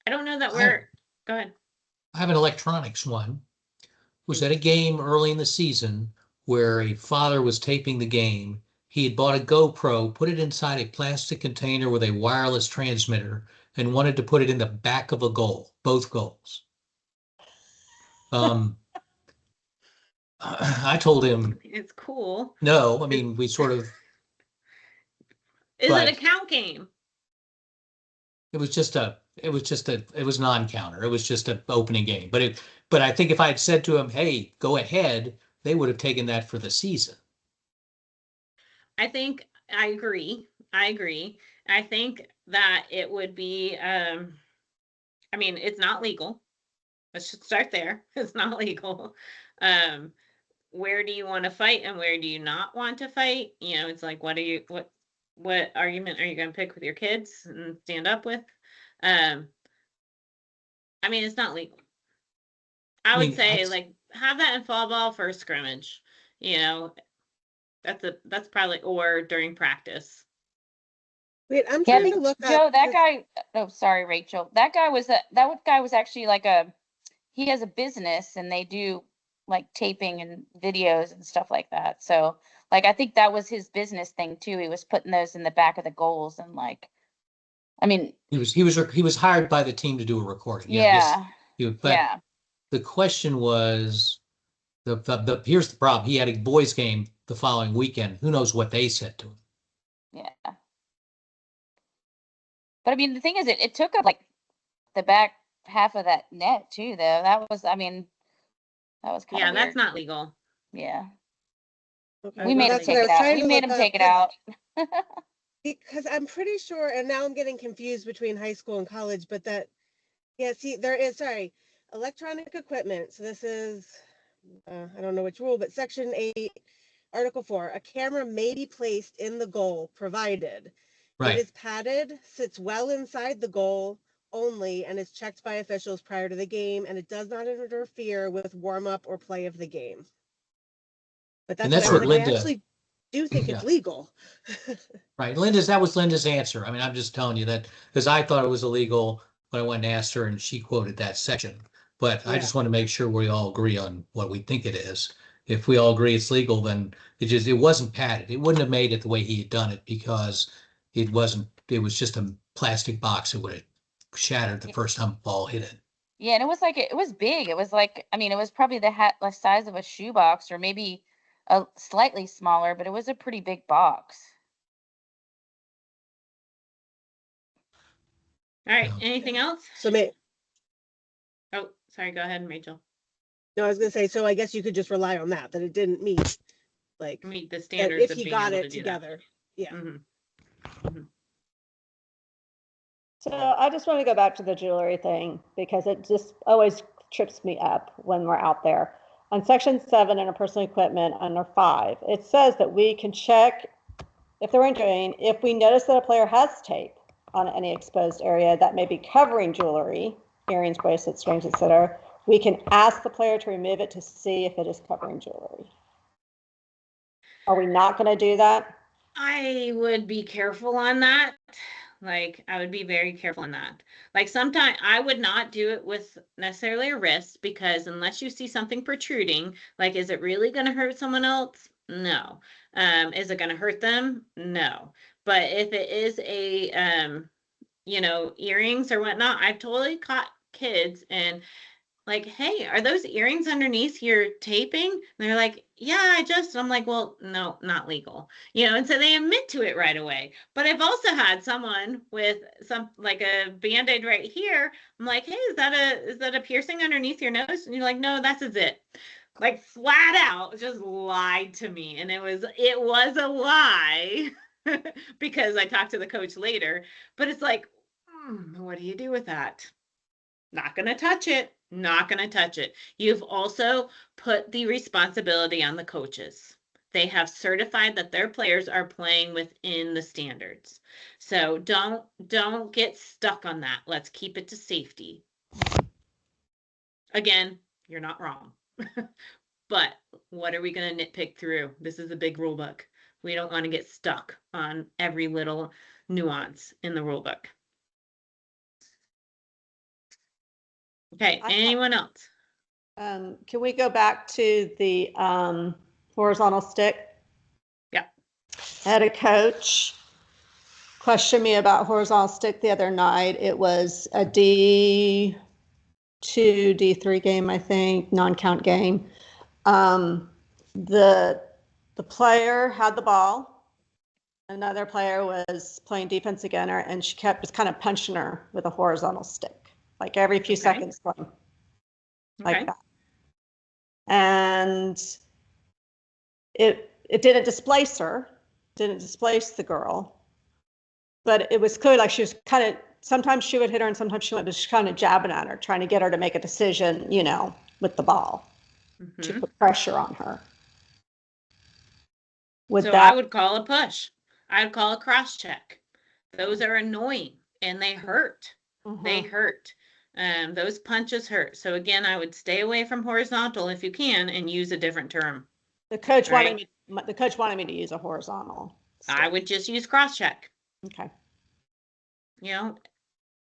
I don't know that we're. Go ahead. I have an electronics one. Was at a game early in the season where a father was taping the game. He had bought a GoPro, put it inside a plastic container with a wireless transmitter, and wanted to put it in the back of a goal, both goals. I told him, It's cool. no, I mean, we sort of, Is but- it a count game? it was non-counter. It was just an opening game. But I think if I had said to him, hey, go ahead, they would have taken that for the season. I think I agree. I think that it would be, I mean, it's not legal. Let's just start there. It's not legal. Where do you want to fight and where do you not want to fight? It's like, what argument are you going to pick with your kids and stand up with? I mean, it's not legal. I would say like have that in fall ball first scrimmage. That's probably, or during practice. Wait, I'm Yeah, I trying think to look Joe, up. that guy, oh, sorry, Rachel. That guy was actually he has a business and they do like taping and videos and stuff like that. So like, I think that was his business thing too. He was putting those in the back of the goals and like, I mean, He was hired by the team to do a recording. yeah, But yeah. the question was, here's the problem. He had a boys game the following weekend. Who knows what they said to him? Yeah. But I mean, the thing is, it took up like the back half of that net too, though. That was kind of Yeah, that's not legal. Yeah. Okay, We made him that's what take I it was out. trying We to made look him up, take it out. because I'm pretty sure, and now I'm getting confused between high school and college, but there is, electronic equipment. So this is, I don't know which rule, but Section 8, Article 4, a camera may be placed in the goal provided Right. it is padded, sits well inside the goal only, and is checked by officials prior to the game, and it does not interfere with warm-up or play of the game. But And that's that's what I what was like, I Linda- actually do think it's Yeah. legal. Right. That was Linda's answer. I mean, I'm just telling you that because I thought it was illegal when I went and asked her and she quoted that section. But I Yeah. just want to make sure we all agree on what we think it is. If we all agree it's legal, then it wasn't padded. It wouldn't have made it the way he had done it because it was just a plastic box. It would have shattered the first time the ball hit it. Yeah, and it was big. It was like, I mean, it was probably the size of a shoebox, or maybe a slightly smaller, but it was a pretty big box. All right, Yeah. anything else? So may, Oh, sorry, go ahead, Rachel. no, I was gonna say, so I guess you could just rely on that it didn't meet, like, Meet the that standards if of he being got able it to do that. together. Yeah. Mhm. So I just want to go back to the jewelry thing because it just always trips me up when we're out there. On section 7 in our personal equipment under 5, it says that we can check if they're entering, if we notice that a player has tape on any exposed area that may be covering jewelry, earrings, bracelets, rings, etc., we can ask the player to remove it to see if it is covering jewelry. Are we not going to do that? I would be careful on that. Like, I would be very careful on that. Like, sometimes I would not do it with necessarily a wrist because unless you see something protruding, like, is it really going to hurt someone else? No. Is it going to hurt them? No. But if it is a, earrings or whatnot, I've totally caught kids and like, hey, are those earrings underneath your taping? And they're like, yeah, I'm like, well, no, not legal. And so they admit to it right away. But I've also had someone with some like a band-aid right here. I'm like, hey, is that a piercing underneath your nose? And you're like, no, that's a zit. Like flat out just lied to me. And it was a lie because I talked to the coach later. But it's like, what do you do with that? Not going to touch it. Not going to touch it. You've also put the responsibility on the coaches. They have certified that their players are playing within the standards. So don't get stuck on that. Let's keep it to safety. Again, you're not wrong. But what are we going to nitpick through? This is a big rule book. We don't want to get stuck on every little nuance in the rule book. Okay, anyone else? Can we go back to the horizontal stick? Yeah. I had a coach question me about horizontal stick the other night. It was a D2, D3 game, I think, non-count game. The player had the ball. Another player was playing defense against her, and she kept just kind of punching her with a horizontal stick, like every few seconds, like that. And it didn't displace her, didn't displace the girl, but it was clear like she was kind of, sometimes she would hit her and sometimes she went just kind of jabbing at her, trying to get her to make a decision, with the ball to put pressure on her. I would call a push. I'd call a cross check. Those are annoying and they hurt. They hurt. Those punches hurt. So again, I would stay away from horizontal if you can and use a different term. The coach wanted me to use a horizontal stick. I would just use cross check. Okay.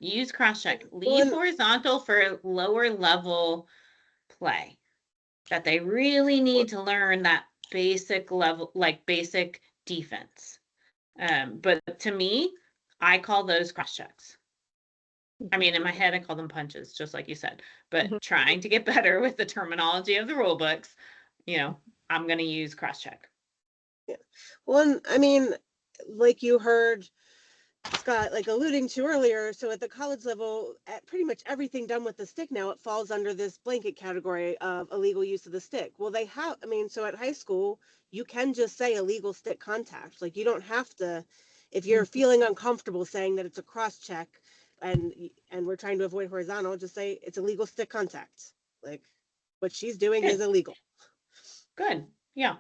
Use cross check. Leave horizontal for lower level play that they really need to learn that basic level, like basic defense. But to me, I call those cross checks. I mean, in my head, I call them punches, just like you said, but trying to get better with the terminology of the rule books, I'm going to use cross check. Yeah. Well, I mean, like you heard Scott like alluding to earlier, so at the college level, at pretty much everything done with the stick now, it falls under this blanket category of illegal use of the stick. Well, so at high school, you can just say illegal stick contact. Like you don't have to, if you're feeling uncomfortable saying that it's a cross check and we're trying to avoid horizontal, just say it's illegal stick contact. Like what she's doing is illegal. Good. Yeah.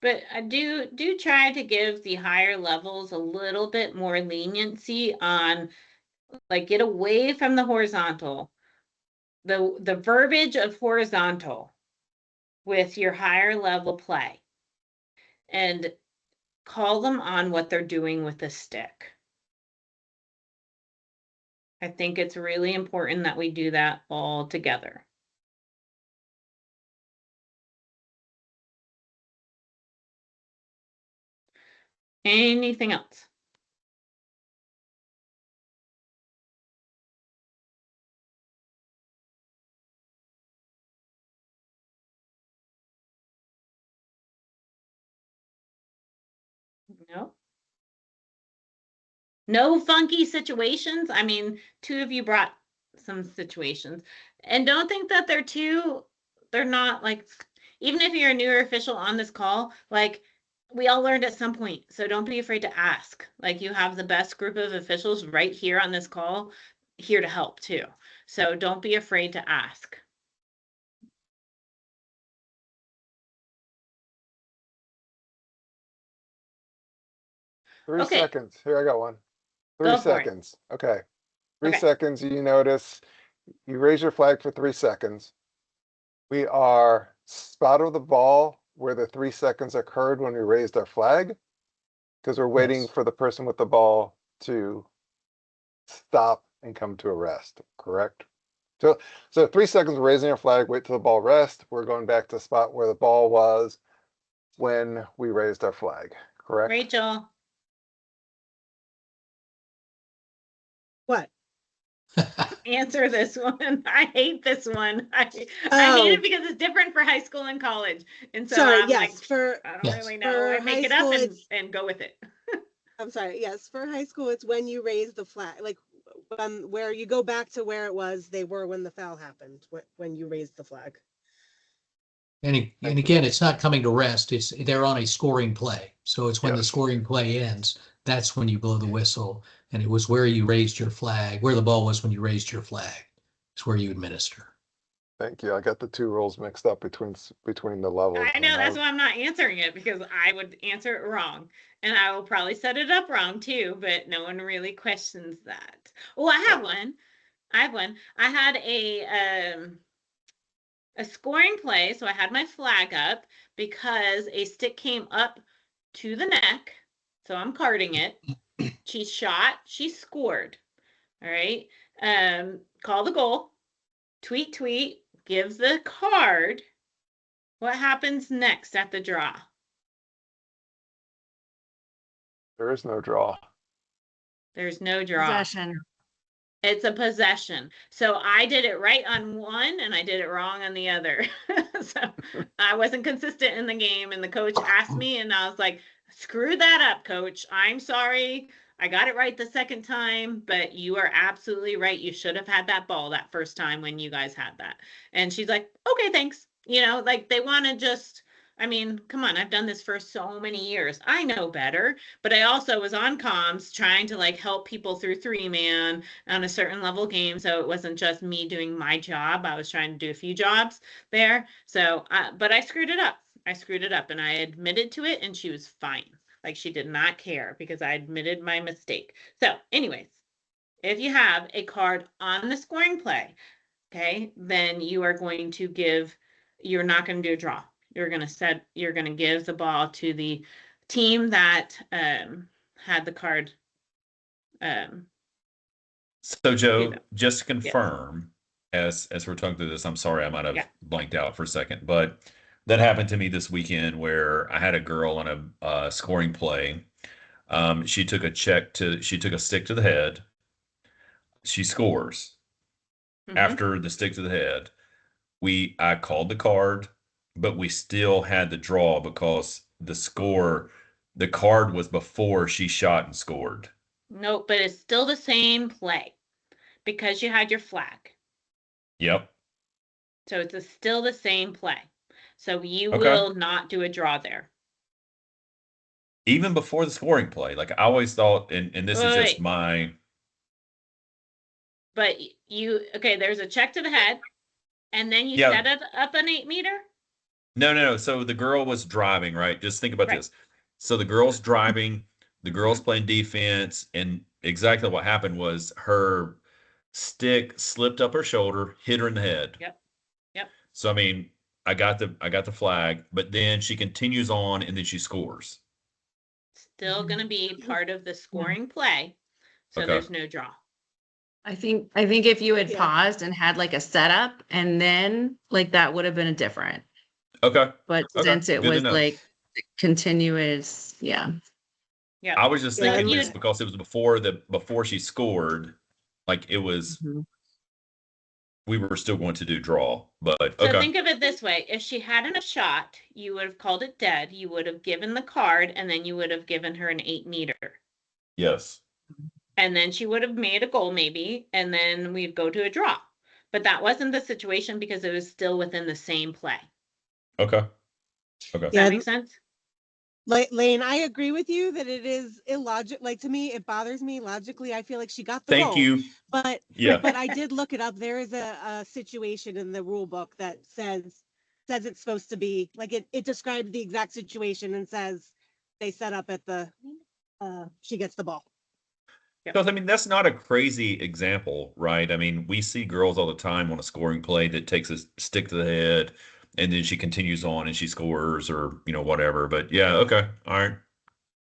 But I do try to give the higher levels a little bit more leniency on, like, get away from the horizontal, the verbiage of horizontal with your higher level play, and call them on what they're doing with the stick. I think it's really important that we do that all together. Anything else? No. No funky situations. I mean, two of you brought some situations. And don't think that they're not like, even if you're a newer official on this call, like we all learned at some point. So don't be afraid to ask. Like you have the best group of officials right here on this call here to help too. So don't be afraid to ask. Three Okay. seconds. Here, I got one. Three Go for it. seconds. Okay. 3 Okay. seconds, you notice, you raise your flag for 3 seconds. We are spot of the ball where the 3 seconds occurred when we raised our flag, because we're waiting Yes. for the person with the ball to stop and come to a rest, correct? So 3 seconds, we're raising our flag, wait till the ball rests. We're going back to the spot where the ball was when we raised our flag, correct? Rachel. What? Answer this one. I hate this one. I hate Oh. it because it's different for high school and college. And so Sorry, I'm yes, like, for I don't Yes. really know. For I make high it up school, and, it's- and go with it. I'm sorry, yes, for high school, it's when you raise the flag, like where you go back to where it was, they were when the foul happened, when you raised the flag. And again, it's not coming to rest. They're on a scoring play. So it's when the Yes. scoring play ends, that's when you blow the whistle. And it was where you raised your flag, where the ball was when you raised your flag. It's where you administer. Thank you. I got the 2 rules mixed up between the levels. I know, that's why I'm not answering it because I would answer it wrong. And I will probably set it up wrong too, but no one really questions that. Oh, I have one. I had a scoring play, so I had my flag up because a stick came up to the neck. So I'm carding it. She shot, she scored. All right. Call the goal. Tweet, gives the card. What happens next at the draw? There is no draw. There's no draw. Possession. It's a possession. So I did it right on one and I did it wrong on the other. So I wasn't consistent in the game and the coach asked me and I was like, screw that up, coach. I'm sorry. I got it right the second time, but you are absolutely right. You should have had that ball that first time when you guys had that. And she's like, okay, thanks. You know, like they want to just, I mean, come on, I've done this for so many years. I know better, but I also was on comms trying to like help people through 3-man on a certain level game. So it wasn't just me doing my job. I was trying to do a few jobs there. So, but I screwed it up. And I admitted to it and she was fine. Like she did not care because I admitted my mistake. So anyways, if you have a card on the scoring play, okay, then you are going to give, you're not going to do a draw. You're going to give the ball to the team that had the card. So Joe, know. just to confirm, as we're talking through this, I'm sorry I might have blanked out for a second, but that happened to me this weekend where I had a girl on a scoring play. She took a stick to the head. She scores. After the stick to the head, I called the card, but we still had the draw because the card was before she shot and scored. Nope, but it's still the same play because you had your flag. Yep. So it's still the same play. So you Okay. will not do a draw there. Even before the scoring play, like I always thought, and this is just Wait. my. But there's a check to the head, and then you set it up an 8-meter. No. So the girl was driving, right? Just think about Right. this. So the girl's driving, the girl's playing defense, and exactly what happened was her stick slipped up her shoulder, hit her in the head. Yep. So I mean, I got the flag, but then she continues on and then she scores. Still going to be part of the scoring play. So Okay. there's no draw. I think if you had Yeah. paused and had like a setup and then like that would have been a different. Okay. But Okay, since it good to was know. like continuous, yeah. Yeah. I was just Yeah, thinking you- this because it was before she scored, like it was Mhm. we were still going to do draw, but So okay. think of it this way. If she hadn't have shot, you would have called it dead. You would have given the card and then you would have given her an 8-meter. Yes. And then she would have made a goal maybe, and then we'd go to a draw. But that wasn't the situation because it was still within the same play. Okay. Okay. Does Yeah, that make sense? Lane, I agree with you that it is illogical. Like, to me, it bothers me logically. I feel like she got the Thank goal. you. But Yeah. but I did look it up. There is a situation in the rule book that says it's supposed to be like it describes the exact situation and says they set up at the she gets the ball. Because I mean, that's not a crazy example, right? I mean, we see girls all the time on a scoring play that takes a stick to the head and then she continues on and she scores or, whatever. But yeah, okay. All right.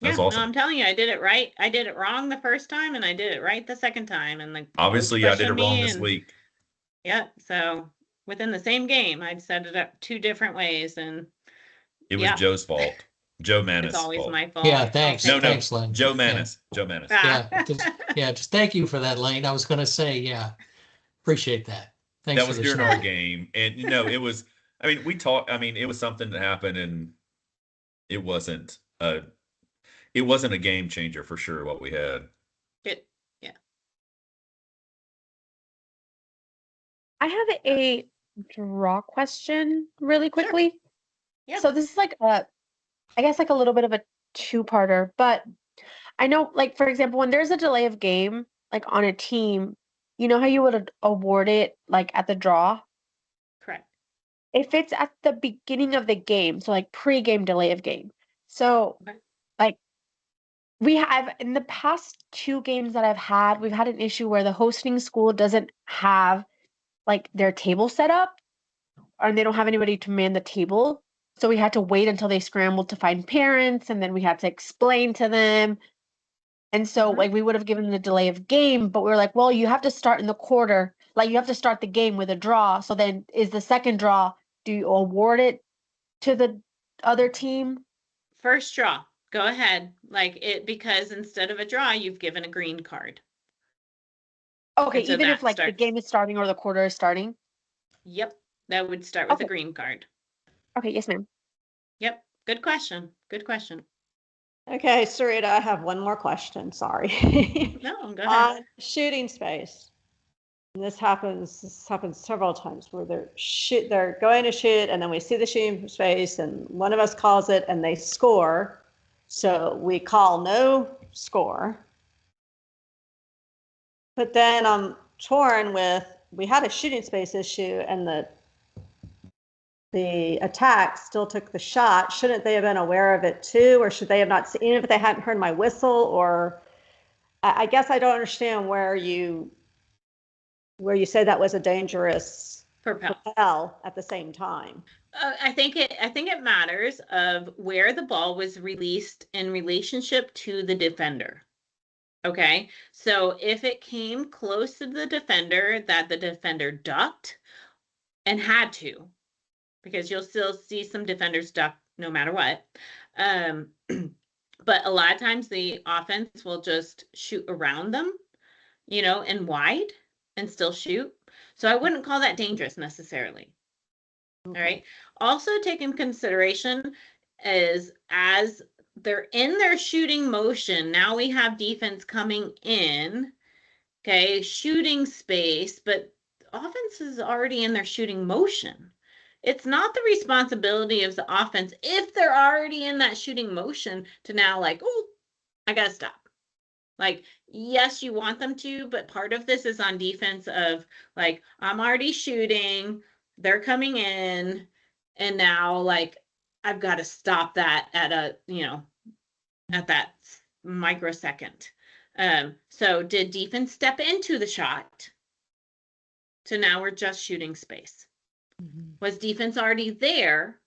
That's Yeah, awesome. no, I'm telling you, I did it right. I did it wrong the first time and I did it right the second time. And like Obviously, I did it wrong this week. Yeah, so within the same game, I'd set it up 2 different ways and It was yeah. Joe's fault. Joe Manis. It's always fault. my fault. Yeah, thanks. No, Thanks, Lynn. Joe Yeah. Manis. Joe Manis. Just thank you for that, Lane. I was going to say, yeah, appreciate that. Thanks That for was the during show. our game. And, it was, it was something that happened and it wasn't a game changer for sure what we had. Yeah. I have a draw question really quickly. Yeah. So this is like I guess like a little bit of a two-parter, but I know, like, for example, when there's a delay of game, like on a team, you know how you would award it like at the draw? Correct. If it's at the beginning of the game, so like pre-game delay of game. So Okay. like we have in the past 2 games that I've had, we've had an issue where the hosting school doesn't have like their table set up and they don't have anybody to man the table. So we had to wait until they scrambled to find parents and then we had to explain to them. And so like we would have given the delay of game, but we were like, well, you have to start in the quarter. Like you have to start the game with a draw. So then is the second draw, do you award it to the other team? First draw. Go ahead. Because instead of a draw, you've given a green card. Okay, And so even if that like the starts- game is starting or the quarter is starting? Yep. That would start with a Okay. green card. Okay, yes, ma'am. Yep. Good question. Good question. Okay, Sarita, I have one more question. Sorry. No, go ahead. Shooting space. And this happens several times where they're going to shoot and then we see the shooting space and one of us calls it and they score. So we call no score. But then I'm torn with, we had a shooting space issue and the attack still took the shot. Shouldn't they have been aware of it too? Or should they have not seen, even if they hadn't heard my whistle? Or I guess I don't understand where you say that was a dangerous propel at the same time. I think it matters of where the ball was released in relationship to the defender. Okay, so if it came close to the defender that the defender ducked and had to, because you'll still see some defenders duck no matter what. But a lot of times the offense will just shoot around them, and wide and still shoot. So I wouldn't call that dangerous necessarily. Okay. All right. Also take in consideration is as they're in their shooting motion, now we have defense coming in, okay, shooting space, but offense is already in their shooting motion. It's not the responsibility of the offense if they're already in that shooting motion to now oh, I gotta stop. Yes, you want them to, but part of this is on defense of I'm already shooting, they're coming in, and now I've got to stop that at at that microsecond. So did defense step into the shot? So now we're just shooting space. Was defense already there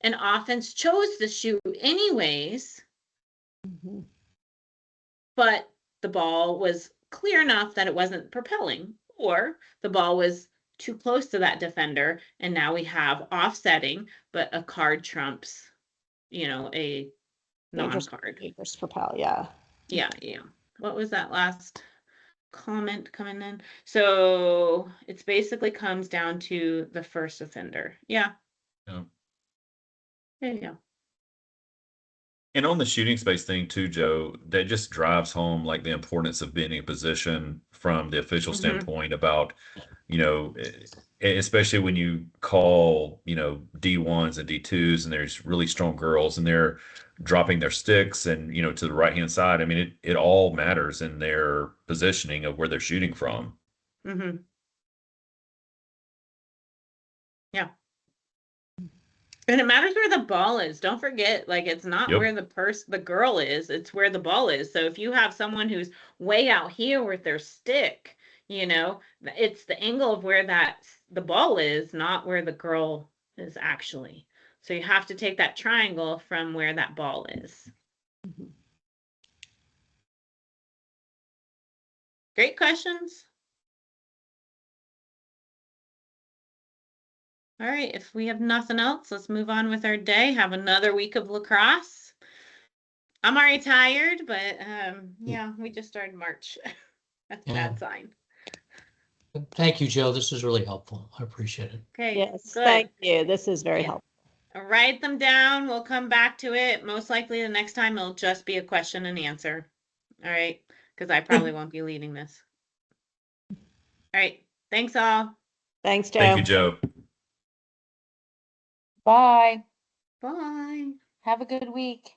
and offense chose to shoot anyways? But the ball was clear enough that it wasn't propelling, or the ball was too close to that defender, and now we have offsetting, but a card trumps, a non-card. Dangerous propel, yeah. Yeah. What was that last comment coming in. So it's basically comes down to the first offender. Yeah. Yeah. There you go. And on the shooting space thing too, Joe, that just drives home like the importance of being in a position from the official Mhm. standpoint about, you know, especially when you call, you know, D1s and D2s and there's really strong girls and they're dropping their sticks and, you know, to the right-hand side. I mean, it all matters in their positioning of where they're shooting from. Mm-hmm. Yeah. And it matters where the ball is. Don't forget, like it's not Yep. where the girl is, it's where the ball is. So if you have someone who's way out here with their stick, you know, it's the angle of where the ball is, not where the girl is actually. So you have to take that triangle from where that ball is. Great questions. All right, if we have nothing else, let's move on with our day. Have another week of lacrosse. I'm already tired, but yeah, we just started March. That's a Yeah. bad sign. Thank you, Joe. This is really helpful. I appreciate it. Okay, Yes, good. thank you. This is very Yeah. helpful. Write them down. We'll come back to it. Most likely the next time it'll just be a question and answer. All right, because I probably won't be leading this. All right, thanks all. Thanks, Joe. Thank you, Joe. Bye. Bye. Have a good week.